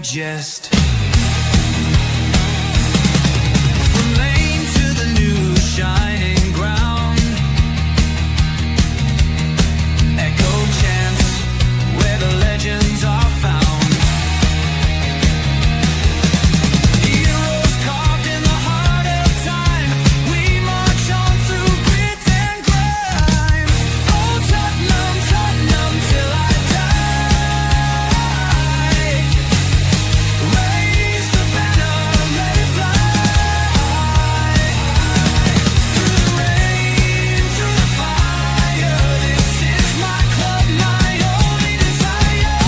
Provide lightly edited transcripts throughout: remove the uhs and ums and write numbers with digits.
digest. From lane to the new shining ground, echo chants where the legends are found. Heroes carved in the heart of time, we march on through grit and grime. Oh Tottenham, Tottenham till I die. Raise the banner, let it fly. Through the rain, through the fire, this is my club, my only desire.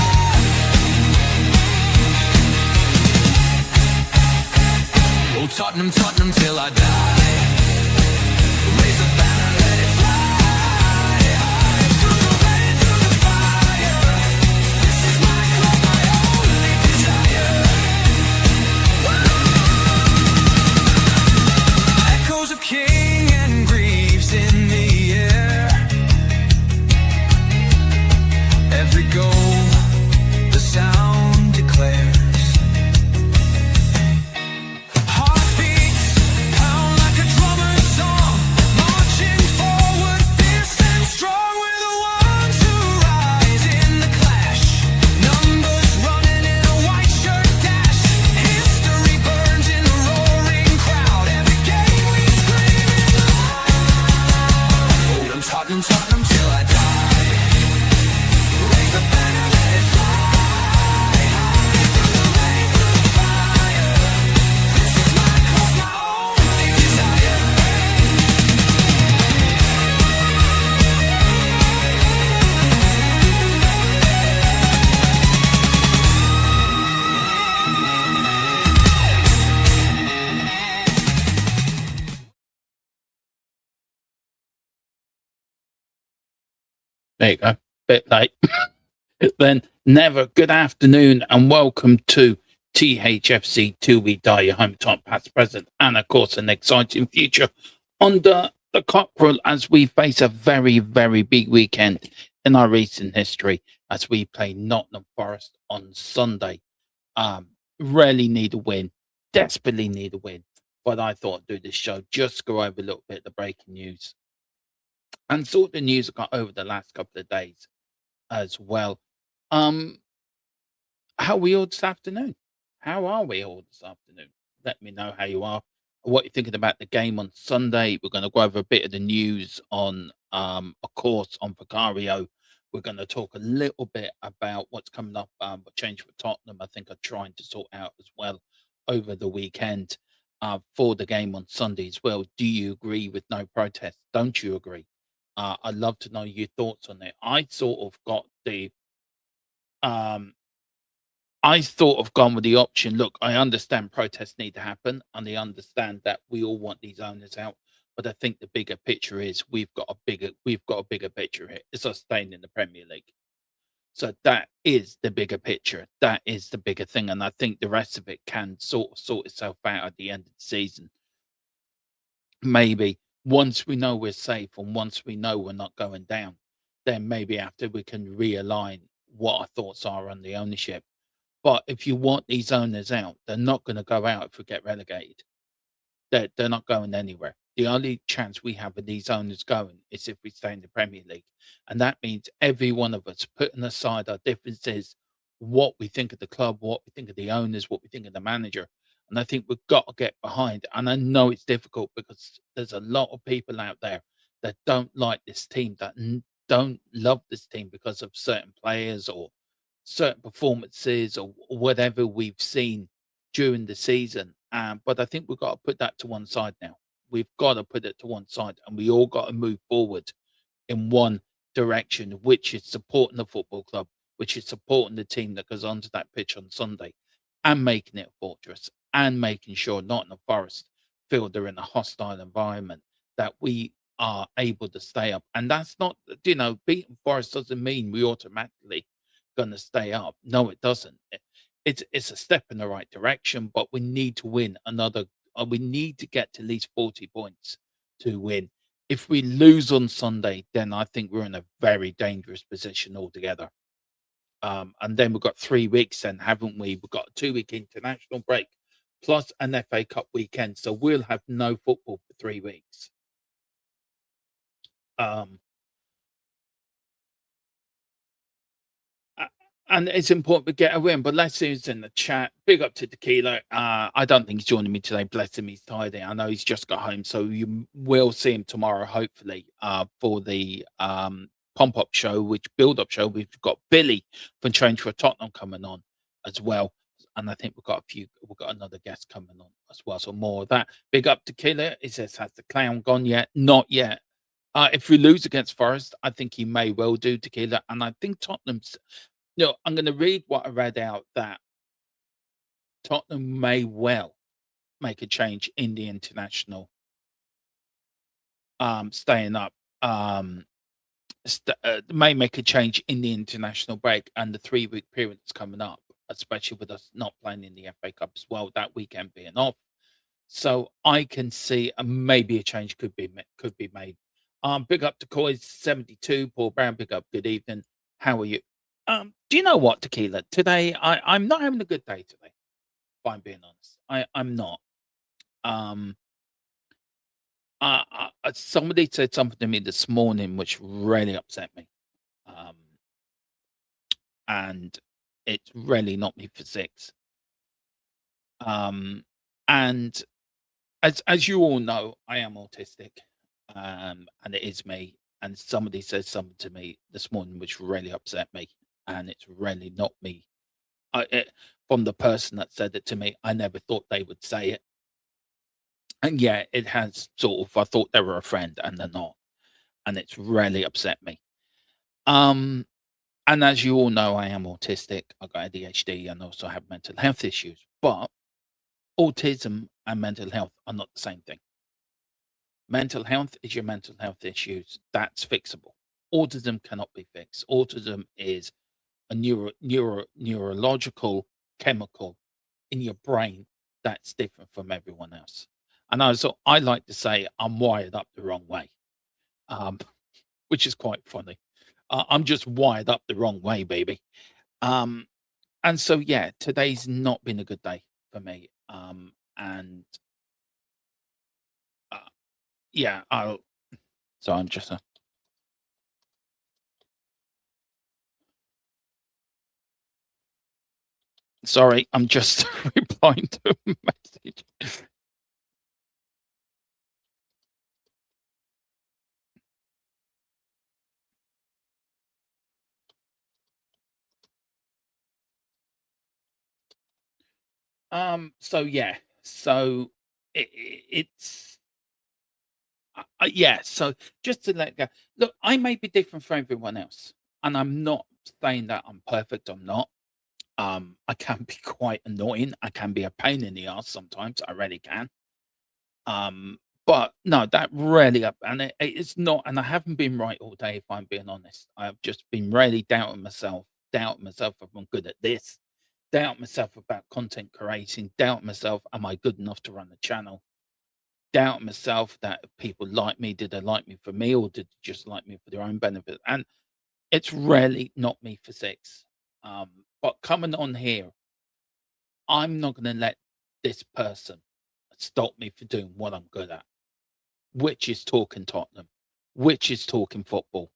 Oh Tottenham, Tottenham till I die. Raise the banner, let it fly. Through the rain, through the fire, this is my club, my only desire. Echoes of King and Greaves in the air. Every goal, the sound declares. Heartbeats pound like a drummer's song, marching forward, fierce and strong. We're the ones who rise in the clash. Numbers running in a white shirt dash. History burns in the roaring crowd. Every game we scream it loud. I'm Tottenham, Tottenham till I die. Raise the banner, let it fly. Through the rain, through the fire, this is my club, my only desire. There you go. Bit late. Then never. Good afternoon and welcome to THFC Till We Die, your home top past, present, and of course an exciting future under the cockerel as we face a very, very big weekend in our recent history as we play Nottingham Forest on Sunday. Really need a win, desperately need a win. But I thought I'd do this show, just go over a little bit of the breaking news and sort the news I got over the last couple of days as well. How are we all this afternoon? How are we all this afternoon? Let me know how you are, what you're thinking about the game on Sunday. We're going to go over a bit of the news on, of course, on Vicario. We're going to talk a little bit about what's coming up, what change for Tottenham. I think I'm trying to sort out as well over the weekend for the game on Sunday as well. Do you agree with no protest? Don't you agree? I'd love to know your thoughts on it. I sort of got the I thought of gone with the option. Look, I understand protests need to happen, and I understand that we all want these owners out. But I think the bigger picture is we've got a bigger picture here. It's us staying in the Premier League. So that is the bigger picture. That is the bigger thing, and I think the rest of it can sort itself out at the end of the season. Maybe once we know we're safe and once we know we're not going down, then maybe after we can realign what our thoughts are on the ownership. But if you want these owners out, they're not going to go out if we get relegated. They're not going anywhere. The only chance we have of these owners going is if we stay in the Premier League. And that means every one of us putting aside our differences, what we think of the club, what we think of the owners, what we think of the manager. And I think we've got to get behind. And I know it's difficult because there's a lot of people out there that don't like this team, that don't love this team because of certain players or certain performances or whatever we've seen during the season. But I think we've got to put that to one side now. We've got to put it to one side and we all got to move forward in one direction, which is supporting the football club, which is supporting the team that goes onto that pitch on Sunday and making it a fortress and making sure Nottingham Forest feel they're in a hostile environment, that we are able to stay up. And that's not, beating Forest doesn't mean we automatically going to stay up. No, it doesn't. It's a step in the right direction, but we need to win another. We need to get to at least 40 points to win. If we lose on Sunday, then I think we're in a very dangerous position altogether. And then we've got 3 weeks then, haven't we? We've got a 2-week international break plus an FA Cup weekend, so we'll have no football for 3 weeks. Um, a and it's important to get a win, but let's see who's in the chat. Big up to Tequila. I don't think he's joining me today. Bless him, he's tidy. I know he's just got home, so you will see him tomorrow, hopefully, for the pump up show, which build up show. We've got Billy from Change for Tottenham coming on as well. And I think we've got another guest coming on as well. So more of that. Big up Tequila. He says, has the clown gone yet? Not yet. If we lose against Forest, I think he may well do, Tequila. And I think Tottenham's, I'm going to read what I read out, that Tottenham may well make a change in the international, staying up, may make a change in the international break and the 3-week period that's coming up, especially with us not playing in the FA Cup as well, that weekend being off. So I can see maybe a change could be made. Big up to Coys 72, Paul Brown. Big up, good evening. How are you? Do you know what, Tequila? Today I'm not having a good day today. If I'm being honest, I'm not. Um, Somebody said something to me this morning which really upset me, um, and it's really knocked me for six. Um, and as you all know, I am autistic, and it is me. And somebody said something to me this morning which really upset me, and it's really not me. From the person that said it to me, I never thought they would say it, and yeah, it has sort of. I thought they were a friend, and they're not, and it's really upset me. Um, and as you all know, I am autistic. I got ADHD, and also have mental health issues. But autism and mental health are not the same thing. Mental health is your mental health issues. That's fixable. Autism cannot be fixed. Autism is a neurological chemical in your brain that's different from everyone else. And I like to say I'm wired up the wrong way, um, which is quite funny. I'm just wired up the wrong way, baby. Um, and so yeah, today's not been a good day for me. And uh, yeah, so I'm just sorry, I'm just replying to a message. So yeah, so it's yeah. So just to let go, look, I may be different from everyone else, and I'm not saying that I'm perfect. I'm not. I can be quite annoying. I can be a pain in the ass sometimes. I really can. Um, but no, that really up, and it's not. And I haven't been right all day, if I'm being honest. I've just been really doubting myself if I'm good at this, doubt myself about content creating, doubt myself, am I good enough to run the channel? Doubt myself that if people like me, did they like me for me, or did they just like me for their own benefit? And it's really not me for six. But coming on here, I'm not going to let this person stop me for doing what I'm good at, which is talking Tottenham, which is talking football,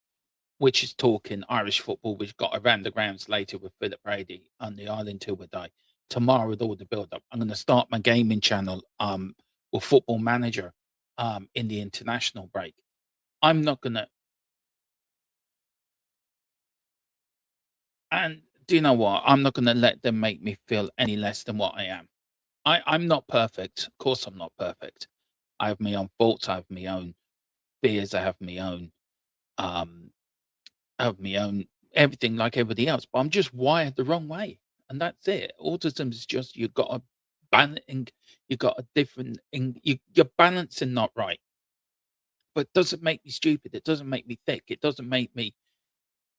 which is talking Irish football, which got around the grounds later with Philip Brady on the Island till we die. Tomorrow with all the build up, I'm going to start my gaming channel with Football Manager in the international break. I'm not going to. And do you know what? I'm not going to let them make me feel any less than what I am. I'm not perfect. Of course, I'm not perfect. I have my own faults. I have my own fears. Um, I have my own everything like everybody else. But I'm just wired the wrong way, and that's it. Autism is just you got a balancing. You got a different. You're balancing not right, but it doesn't make me stupid. It doesn't make me thick. It doesn't make me.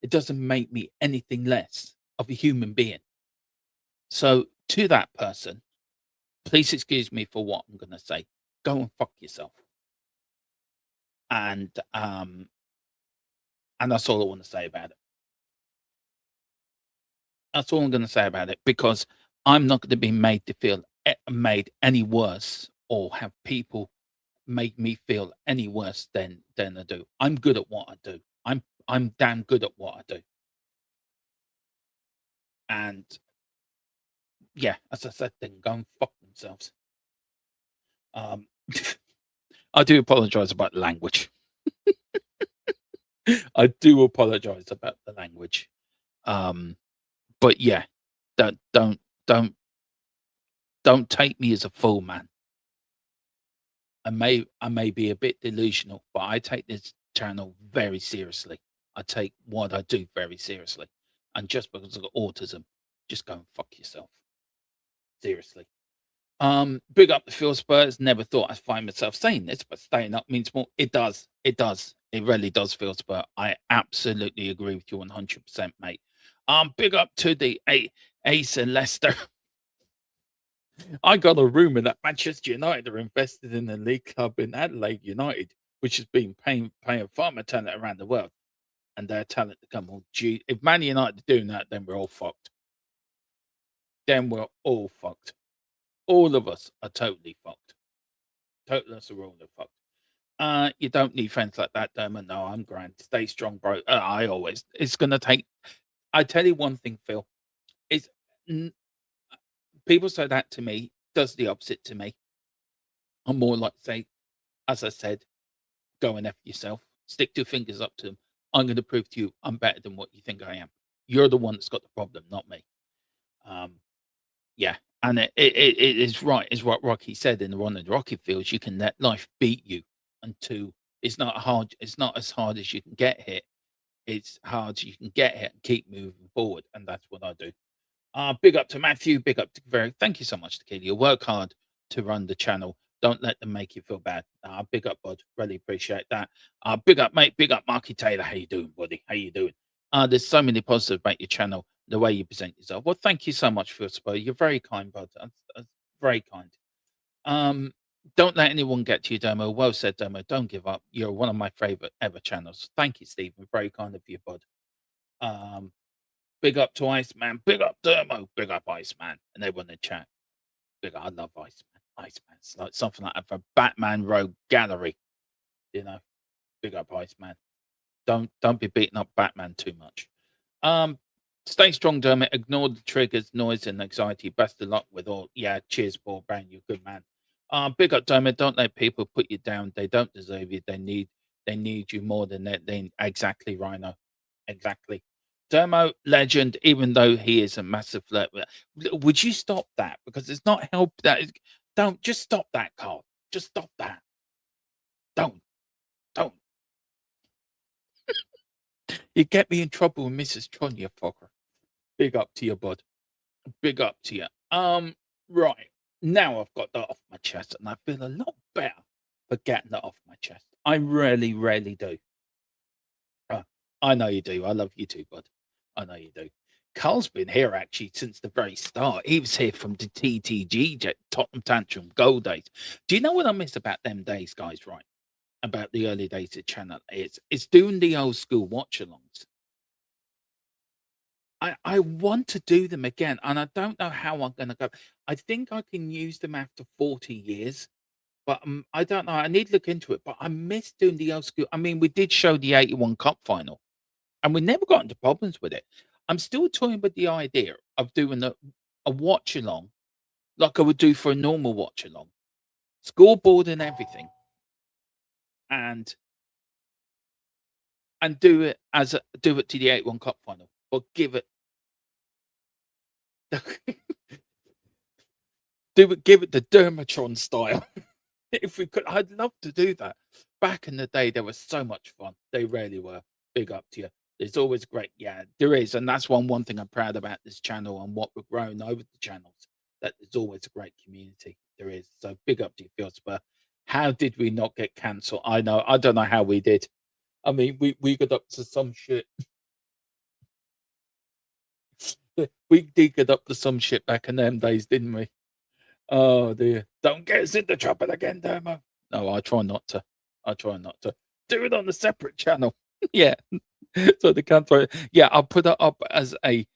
It doesn't make me anything less of a human being. So to that person, please excuse me for what I'm going to say. Go and fuck yourself. And um, and that's all I want to say about it. That's all I'm going to say about it, because I'm not going to be made to feel made any worse, or have people make me feel any worse than I do. I'm good at what I do. I'm damn good at what I do. And yeah, as I said, they can go and fuck themselves. Um, I do apologize about the language. I do apologize about the language. But yeah, don't don't don't don't take me as a fool, man. I may be a bit delusional, but I take this channel very seriously. I take what I do very seriously. And just because I've got autism, just go and fuck yourself. Seriously. Big up the Phil Spurs. Never thought I'd find myself saying this, but staying up means more. It does. It does. It really does, Phil Spurs. I absolutely agree with you 100%, mate. Big up to the Ace and Leicester. I got a rumor that Manchester United are invested in a league club in Adelaide United, which has been paying farmer talent around the world, and their talent to come on. Gee, if Man United are doing that, then we're all fucked. Then we're all fucked. All of us are totally fucked. Totally, us are all fucked. You don't need friends like that, Dermot. No, I'm grand. Stay strong, bro. I always. It's gonna take. I tell you one thing, Phil. It's people say that to me. Does the opposite to me. I'm more like say, as I said, go and F yourself. Stick two fingers up to them. I'm going to prove to you I'm better than what you think I am. You're the one that's got the problem, not me. Yeah. And it is right. Is what Rocky said in the one of the Rocky fields. You can let life beat you until it's not hard. It's not as hard as you can get hit. It's hard as you can get hit and keep moving forward. And that's what I do. Big up to Matthew. Big up to Very. Thank you so much, Tequila. You work hard to run the channel. Don't let them make you feel bad. Big up, bud. Really appreciate that. Big up, mate. Big up, Marky Taylor. How you doing, buddy? How you doing? There's so many positives about your channel, the way you present yourself. Well, thank you so much for your support. You're very kind, bud. Very kind. Don't let anyone get to you, Domo. Well said, Domo. Don't give up. You're one of my favorite ever channels. Thank you, Stephen. Very kind of you, bud. Big up to Iceman. Big up Dermo. Big up Iceman. And everyone in the chat. Big up. I love Iceman. Iceman. It's like something like a Batman Rogue Gallery. You know. Big up Iceman. Don't be beating up Batman too much. Stay strong, Dermot. Ignore the triggers, noise, and anxiety. Best of luck with all. Yeah, cheers, Paul Brown. You're a good man. Big up, Dermot. Don't let people put you down. They don't deserve you. They need you more than that. Exactly, Rhino. Exactly. Dermo, legend, even though he is a massive flirt. Would you stop that? Because it's not help that. Don't just stop that, Carl. Just stop that. Don't. You get me in trouble with Mrs. Tron, you fucker. Big up to you, bud. Big up to you. Right. Now I've got that off my chest, and I feel a lot better for getting that off my chest. I really, really do. I know you do. I love you too, bud. I know you do. Carl's been here actually since the very start. He was here from the TTG, Tottenham Tantrum Gold days. Do you know what I miss about them days, guys? Right, about the early days of channel. It's doing the old school watch-alongs. I want to do them again, and I don't know how I'm going to go. I think I can use them after 40 years, but I don't know. I need to look into it. But I miss doing the old school. I mean, we did show the 81 Cup final, and we never got into problems with it. I'm still toying with the idea of doing a watch along, like I would do for a normal watch along, scoreboard and everything, and do it to the 81 Cup final, but give it give it the Dermatron style. If we could, I'd love to do that. Back in the day, there was so much fun. They really were. Big up to you. There's always great, yeah, there is, and that's one thing I'm proud about this channel and what we've grown over the channels. That there's always a great community. There is. So big up to you, Phil Spur. How did we not get cancelled? I know. I don't know how we did. I mean, we got up to some shit. We did get up to some shit back in them days, didn't we? Oh dear. Don't get us into trouble again, Dermo. No, I try not to. Do it on a separate channel. Yeah. So they can't throw it. Yeah, I'll put it up as a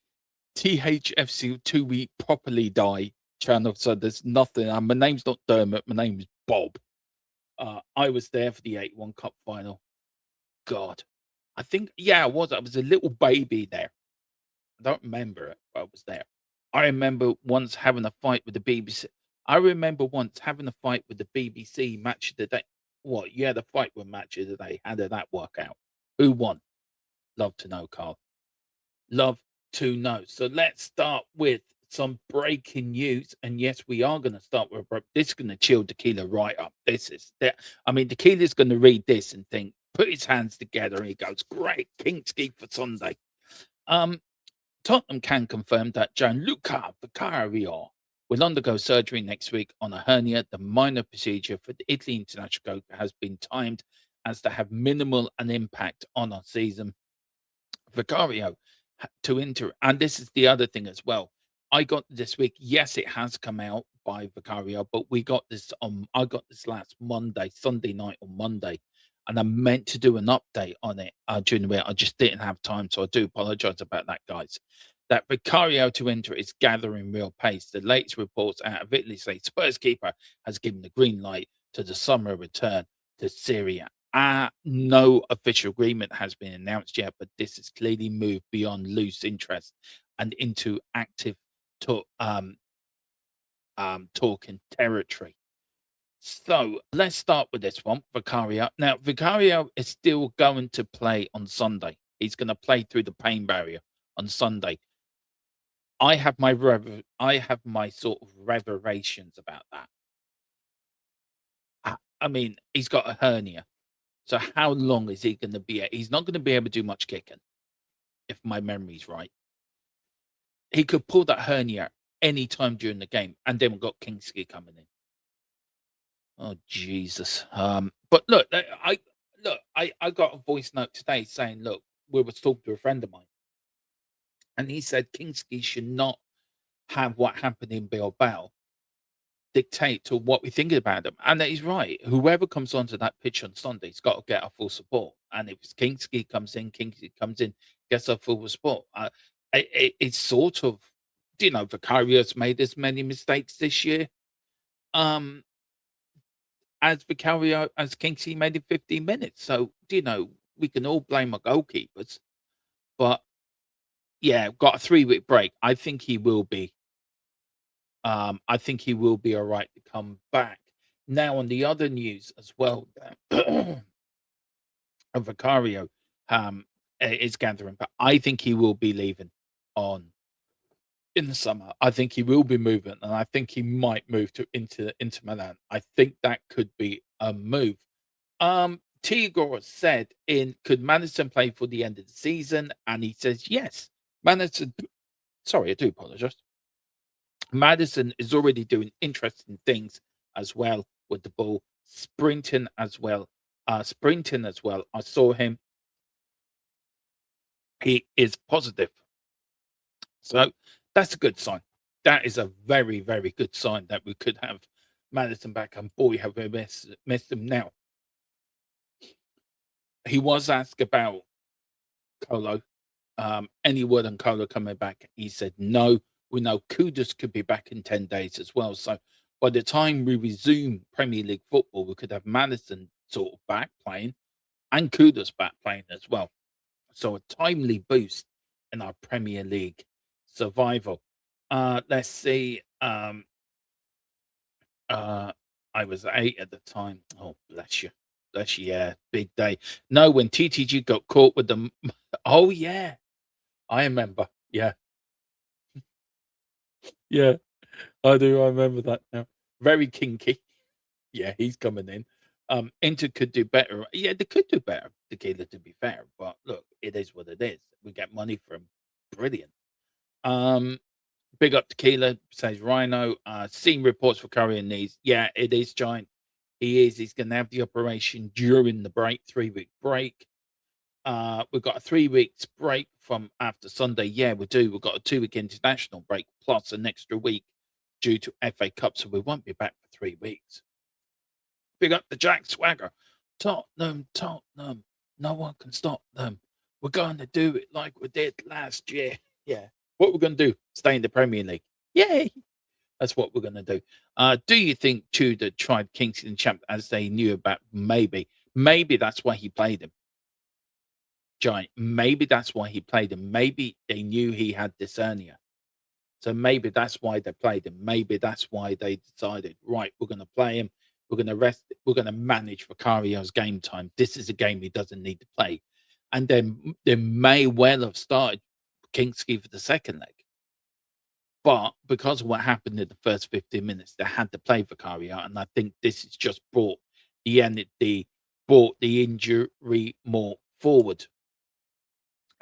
THFC 2-week properly die channel. So there's nothing. My name's not Dermot. My name's Bob. I was there for the 81 Cup final. God, I think, yeah, I was. I was a little baby there. I don't remember it, but I was there. I remember once having a fight with the BBC. I remember once having a fight with the BBC match of the day. What? You had a fight with match of the day. How did that work out? Who won? Love to know, Carl. Love to know. So let's start with some breaking news. And yes, we are going to start with this is going to chill Tequila right up. This is that. I mean, Tequila's going to read this and think, put his hands together, and he goes, "Great, King's for Sunday." Tottenham can confirm that Gianluca Vicario will undergo surgery next week on a hernia. The minor procedure for the Italy international coach has been timed as to have minimal an impact on our season. Vicario to enter, and this is the other thing as well. I got this week. Yes, it has come out by Vicario, but we got this on. I got this last Monday, Sunday night on Monday, and I meant to do an update on it during the week. I just didn't have time, so I do apologize about that, guys. That Vicario to enter is gathering real pace. The latest reports out of Italy say Spurs keeper has given the green light to the summer return to Syria. No official agreement has been announced yet, but this has clearly moved beyond loose interest and into active talking territory. So let's start with this one, Vicario. Now, Vicario is still going to play on Sunday. He's going to play through the pain barrier on Sunday. I have my sort of reservations about that. I mean, he's got a hernia. So how long is he going to be? He's not going to be able to do much kicking, if my memory's right. He could pull that hernia any time during the game, and then we've got Kingsley coming in. Oh Jesus! But look, I got a voice note today saying, look, we were talking to a friend of mine, and he said Kingsley should not have what happened in Bilbao dictate to what we think about them. And he's right. Whoever comes onto that pitch on Sunday's got to get our full support. And if Kingsley comes in, gets our full support. It's sort of, Vicario's made as many mistakes this year. As Kingsley made in 15 minutes. So, we can all blame our goalkeepers. But yeah, got a 3-week break. I think he will be. I think he will be all right to come back. Now, on the other news as well, Vicario is gathering, but I think he will be leaving in the summer. I think he will be moving, and I think he might move into Milan. I think that could be a move. Tigor said, could Madison play for the end of the season? And he says yes. Madison. Sorry, I do apologize. Madison is already doing interesting things as well with the ball, sprinting as well. I saw him. He is positive. So that's a good sign. That is a very, very good sign that we could have Madison back. And boy, have we missed him now. He was asked about Colo. Any word on Colo coming back? He said no. We know Kudus could be back in 10 days as well. So by the time we resume Premier League football, we could have Madison sort of back playing and Kudus back playing as well. So a timely boost in our Premier League survival. Let's see. I was 8 at the time. Oh, bless you. Bless you. Yeah, big day. No, when TTG got caught with them. Oh, yeah. I remember. Yeah. Yeah, I do. I remember that now. Very kinky. Yeah, he's coming in. Inter could do better. Yeah, they could do better, Tequila, to be fair. But look, it is what it is. We get money for him. Brilliant. Big up Tequila, says Rhino. Seen reports for Curry and knees. Yeah, it is giant. He is. He's going to have the operation during the break, 3-week break. We've got a 3 weeks break from after Sunday. Yeah, we do. We've got a 2-week international break plus an extra week due to FA Cup, so we won't be back for 3 weeks. Big up the Jack Swagger. Tottenham. No one can stop them. We're going to do it like we did last year. Yeah, What we're going to do? Stay in the Premier League. Yay! That's what we're going to do. Do you think Tudor tried Kingston Champ as they knew about? Maybe. Maybe that's why he played him. Giant. Maybe that's why he played him. Maybe they knew he had this hernia. So maybe that's why they played him. Maybe that's why they decided, right, we're going to play him. We're going to rest. We're going to manage Vicario's game time. This is a game he doesn't need to play. And then they may well have started Kingsley for the second leg. But because of what happened in the first 15 minutes, they had to play Vicario. And I think this has just brought brought the injury more forward,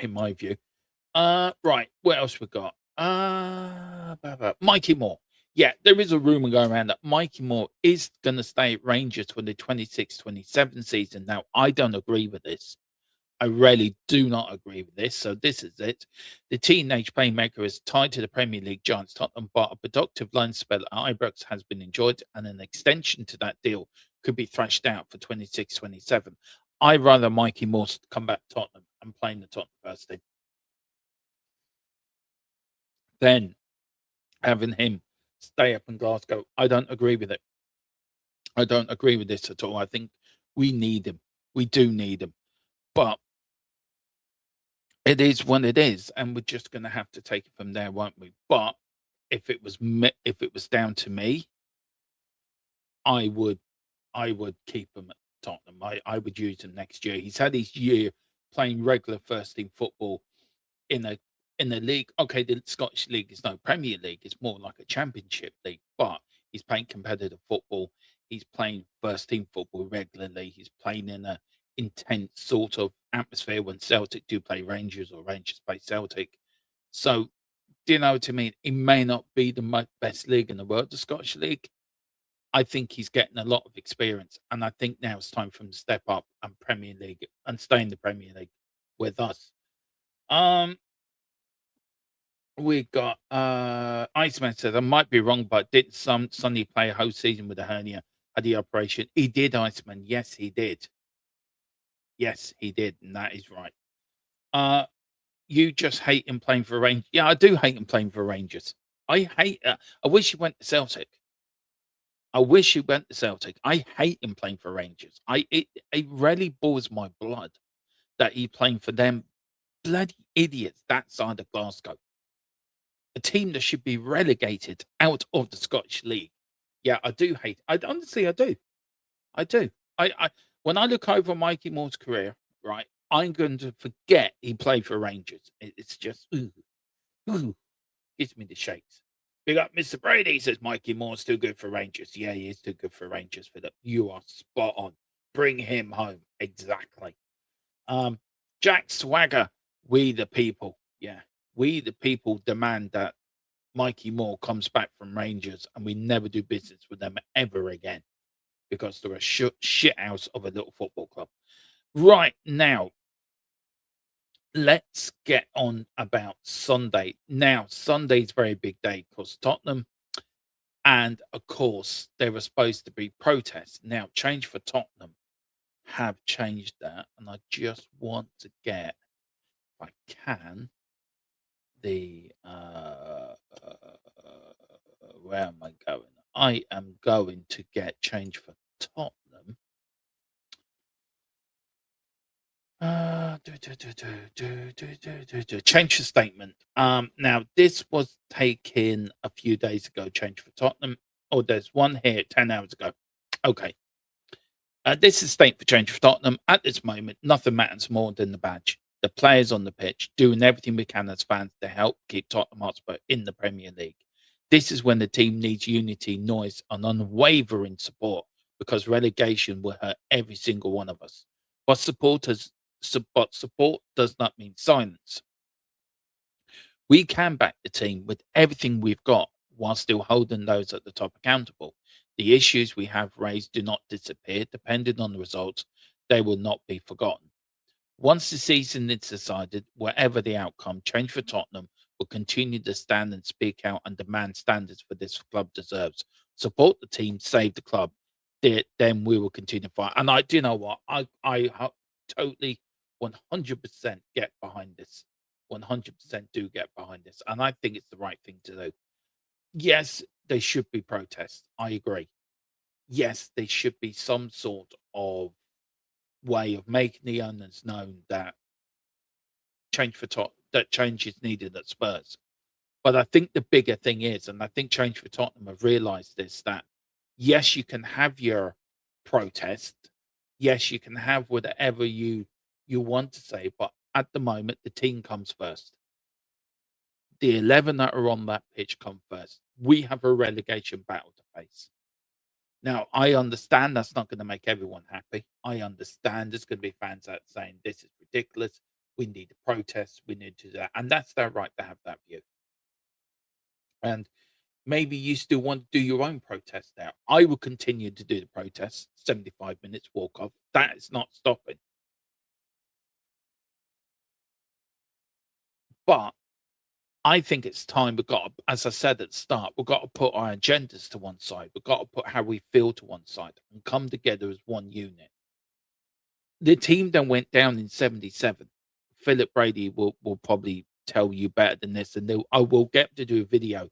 in my view. Right. What else we got? Mikey Moore. Yeah, there is a rumor going around that Mikey Moore is going to stay at Rangers for the 26-27 season. Now, I don't agree with this. I really do not agree with this. So this is it. The teenage playmaker is tied to the Premier League giants Tottenham, but a productive loan spell at Ibrox has been enjoyed, and an extension to that deal could be thrashed out for 26-27. I'd rather Mikey Moore come back to Tottenham and play in the Tottenham first team than having him stay up in Glasgow. I don't agree with it. I don't agree with this at all. I think we need him. We do need him. But it is what it is, and we're just going to have to take it from there, won't we? But if it was down to me, I would keep him at Tottenham. I would use him next year. He's had his year playing regular first team football in a league. Okay, the Scottish League is no Premier League; it's more like a Championship league. But he's playing competitive football. He's playing first team football regularly. He's playing in a intense sort of atmosphere when Celtic do play Rangers or Rangers play Celtic. So, do you know what I mean? It may not be the best league in the world, the Scottish League. I think he's getting a lot of experience, and I think now it's time for him to step up and Premier League and stay in the Premier League with us. Um, we got Iceman says I might be wrong, but did Sonny play a whole season with a hernia? Had the operation? He did, Iceman. Yes, he did. Yes, he did, and that is right. You just hate him playing for Rangers. Yeah, I do hate him playing for Rangers. I hate. I wish he went to Celtic. I wish he went to Celtic. I hate him playing for Rangers. It really boils my blood that he playing for them bloody idiots that side of Glasgow, a team that should be relegated out of the Scottish League. Yeah, I do hate. I honestly, I do. I do. I when I look over Mikey Moore's career, right, I'm going to forget he played for Rangers. It's just ooh, gives me the shakes. Big up, Mr. Brady, says Mikey Moore's too good for Rangers. Yeah, he is too good for Rangers, Philip. You are spot on. Bring him home. Exactly. Jack Swagger, we the people. Yeah, we the people demand that Mikey Moore comes back from Rangers and we never do business with them ever again because they're a shit house of a little football club. Right now, let's get on about Sunday. Now, Sunday's a very big day because Tottenham, and of course, there were supposed to be protests. Now, Change for Tottenham have changed that, and I just want to get, if I can, the where am I going? I am going to get Change for Tottenham. Change the statement. Now this was taken a few days ago. Change for Tottenham. Oh, there's one here 10 hours ago. Okay. This is state for Change for Tottenham. At this moment, nothing matters more than the badge. The players on the pitch doing everything we can as fans to help keep Tottenham Hotspur in the Premier League. This is when the team needs unity, noise, and unwavering support because relegation will hurt every single one of us. But support does not mean silence. We can back the team with everything we've got while still holding those at the top accountable. The issues we have raised do not disappear. Depending on the results, they will not be forgotten. Once the season is decided, whatever the outcome, Change for Tottenham will continue to stand and speak out and demand standards for this club deserves. Support the team, save the club. Then we will continue to fight. And do you know what? I totally 100% get behind this. 100% do get behind this, and I think it's the right thing to do. Yes, there should be protests. I agree. Yes, there should be some sort of way of making the owners known that change is needed at Spurs. But I think the bigger thing is, and I think Change for Tottenham have realised this, that yes, you can have your protest, yes, you can have whatever you want to say, but at the moment the team comes first. The 11 that are on that pitch come first. We have a relegation battle to face. Now, I understand that's not going to make everyone happy. I understand there's going to be fans out saying this is ridiculous. We need to protest. We need to do that, and that's their right to have that view. And maybe you still want to do your own protest now. I will continue to do the protest. 75 minutes walk off. That is not stopping. But I think it's time we've got, as I said at the start, we've got to put our agendas to one side. We've got to put how we feel to one side and come together as one unit. The team then went down in 77. Philip Brady will probably tell you better than this, and I will get to do a video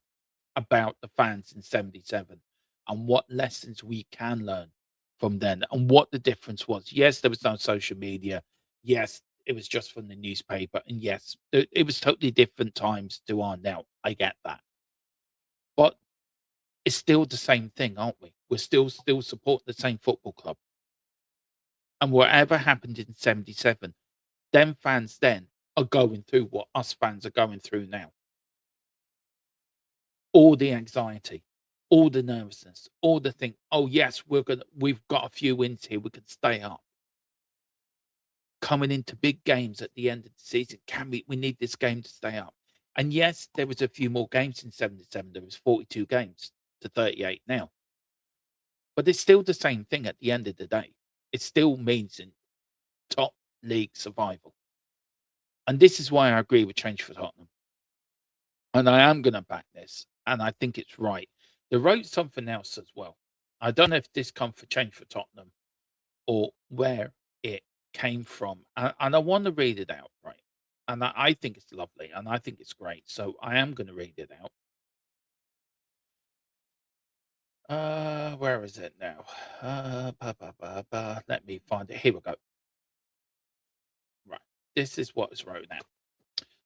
about the fans in 77 and what lessons we can learn from then and what the difference was. Yes, there was no social media. Yes, it was just from the newspaper. And yes, it was totally different times to our now. I get that. But it's still the same thing, aren't we? We're still support the same football club. And whatever happened in 77, them fans then are going through what us fans are going through now. All the anxiety, all the nervousness, all the thing. Oh yes, we've got a few wins here. We can stay up. Coming into big games at the end of the season, we need this game to stay up. And yes, there was a few more games in 77. There was 42 games to 38 now. But it's still the same thing at the end of the day. It still means in top league survival. And this is why I agree with Change for Tottenham. And I am going to back this. And I think it's right. They wrote something else as well. I don't know if this come for Change for Tottenham or where it came from. And I want to read it out, right? And I think it's lovely and I think it's great. So I am going to read it out. Where is it now? Let me find it. Here we go. Right. This is what is wrote out.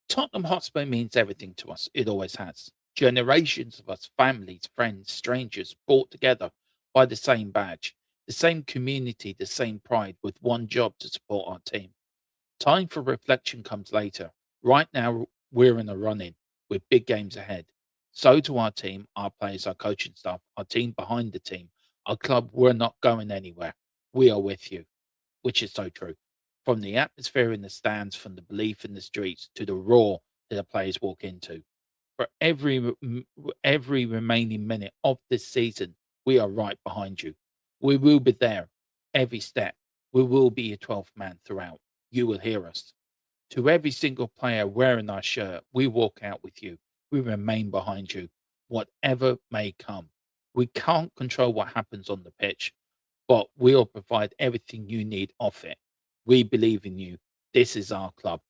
Tottenham Hotspur means everything to us. It always has. Generations of us, families, friends, strangers, brought together by the same badge, the same community, the same pride, with one job to support our team. Time for reflection comes later. Right now, we're in a run-in with big games ahead. So to our team, our players, our coaching staff, our team behind the team, our club, we're not going anywhere. We are with you, which is so true. From the atmosphere in the stands, from the belief in the streets, to the roar that the players walk into. For every remaining minute of this season, we are right behind you. We will be there every step. We will be your 12th man throughout. You will hear us. To every single player wearing our shirt, we walk out with you. We remain behind you, whatever may come. We can't control what happens on the pitch, but we'll provide everything you need off it. We believe in you. This is our club,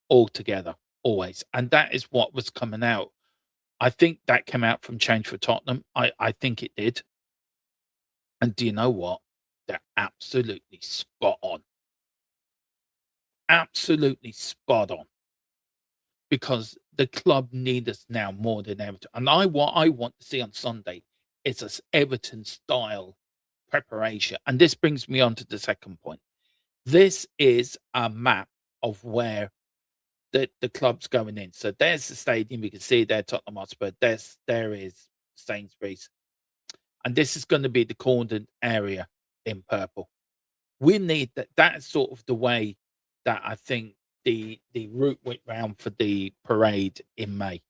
all together, always. And that is what was coming out. I think that came out from Change for Tottenham. I think it did. And do you know what? They're absolutely spot on. Absolutely spot on. Because the club need us now more than ever. And what I want to see on Sunday is a Everton style preparation. And this brings me on to the second point. This is a map of where the club's going in. So there's the stadium. You can see there, Tottenham Hotspur. There is Sainsbury's. And this is going to be the cornered area in purple. We need that. That's sort of the way that I think the route went round for the parade in May.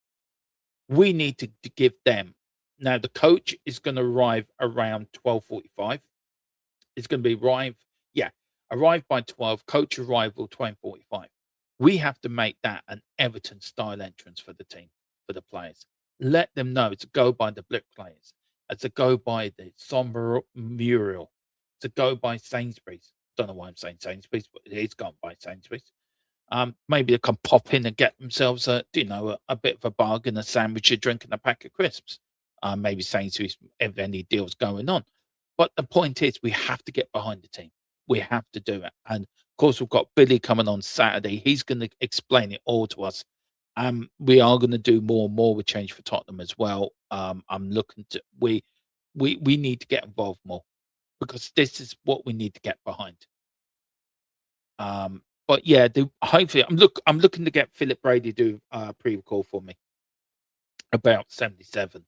We need to give them. Now the coach is going to arrive around 12:45. It's going to be arrive by 12. Coach arrival 12:45. We have to make that an Everton style entrance for the team, for the players. Let them know to go by the Blick players, to go by the somber mural, to go by Sainsbury's. Don't know why I'm saying Sainsbury's, but it is gone by Sainsbury's. Maybe they can pop in and get themselves a bit of a bargain, a sandwich, a drink, and a pack of crisps. Maybe Sainsbury's if any deals going on. But the point is, we have to get behind the team. We have to do it. And of course, we've got Billy coming on Saturday. He's going to explain it all to us. We are going to do more and more with Change for Tottenham as well. I'm looking to we need to get involved more because this is what we need to get behind. But yeah, hopefully I'm looking to get Philip Brady to do a pre-record for me about 77.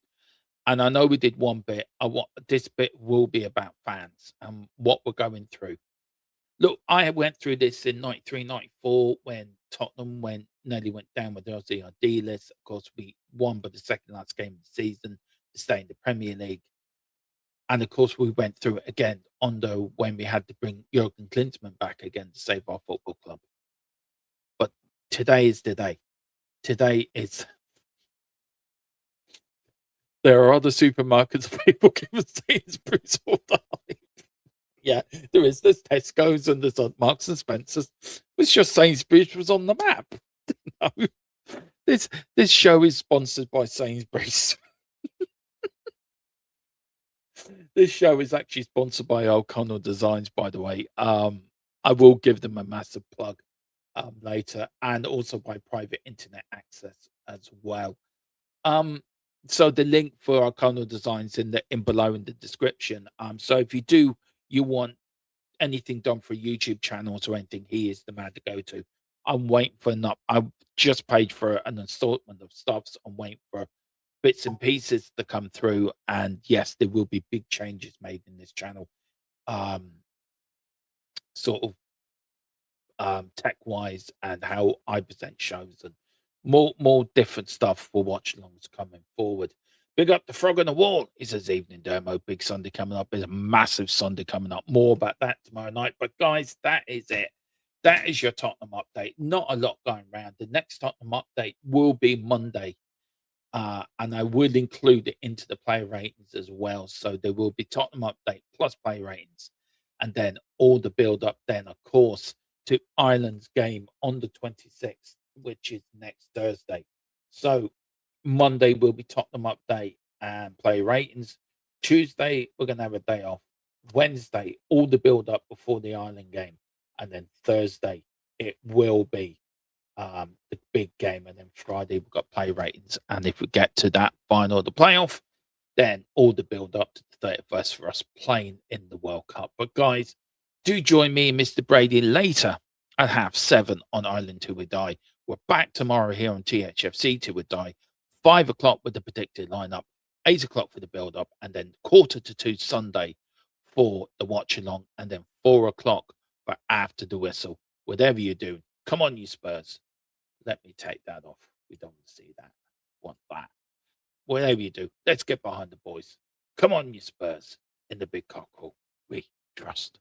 And I know we did one bit. This bit will be about fans and what we're going through. Look, I went through this in 93, 94 when Tottenham nearly went down with the Aussie ID list. Of course, we won by the second last game of the season to stay in the Premier League. And of course, we went through it again when we had to bring Jurgen Klinsmann back again to save our football club. But today is the day. Today is. There are other supermarkets people give us Sainsbury's all the time. Yeah, there is. There's Tesco's and there's Marks and Spencer's. It's just Sainsbury's was on the map. No. This show is sponsored by Sainsbury's. This show is actually sponsored by O'Connell Designs, by the way. I will give them a massive plug later, and also by Private Internet Access as well. So the link for O'Connell Designs in below in the description. So if you want anything done for YouTube channels or anything, he is the man to go to. I'm waiting for I just paid for an assortment of stuffs. I'm waiting for bits and pieces to come through, and yes, there will be big changes made in this channel, tech wise, and how I present shows, and more different stuff for watch alongs coming forward. Big up the frog on the wall. He says evening demo, big Sunday coming up. There's a massive Sunday coming up. More about that tomorrow night. But guys, that is it. That is your Tottenham update. Not a lot going around. The next Tottenham update will be Monday. And I will include it into the player ratings as well. So there will be Tottenham update plus player ratings. And then all the build up then, of course, to Ireland's game on the 26th, which is next Thursday. So Monday will be Tottenham update and player ratings. Tuesday, we're going to have a day off. Wednesday, all the build up before the Ireland game. And then Thursday, it will be the big game, and then Friday we've got play ratings, and if we get to that final of the playoff, then all the build up to the 31st for us playing in the World Cup. But guys, do join me and Mr. Brady later at 7:30 on Ireland Till We Die. We're back tomorrow here on THFC Till We Die, 5 o'clock with the predicted lineup, 8 o'clock for the build up, and then 1:45 Sunday for the watch along, and then 4 o'clock for after the whistle. Whatever you do, come on, you Spurs. Let me take that off. We don't want to see that. Want that. Whatever you do, let's get behind the boys. Come on, you Spurs. In the big cockle, we trust.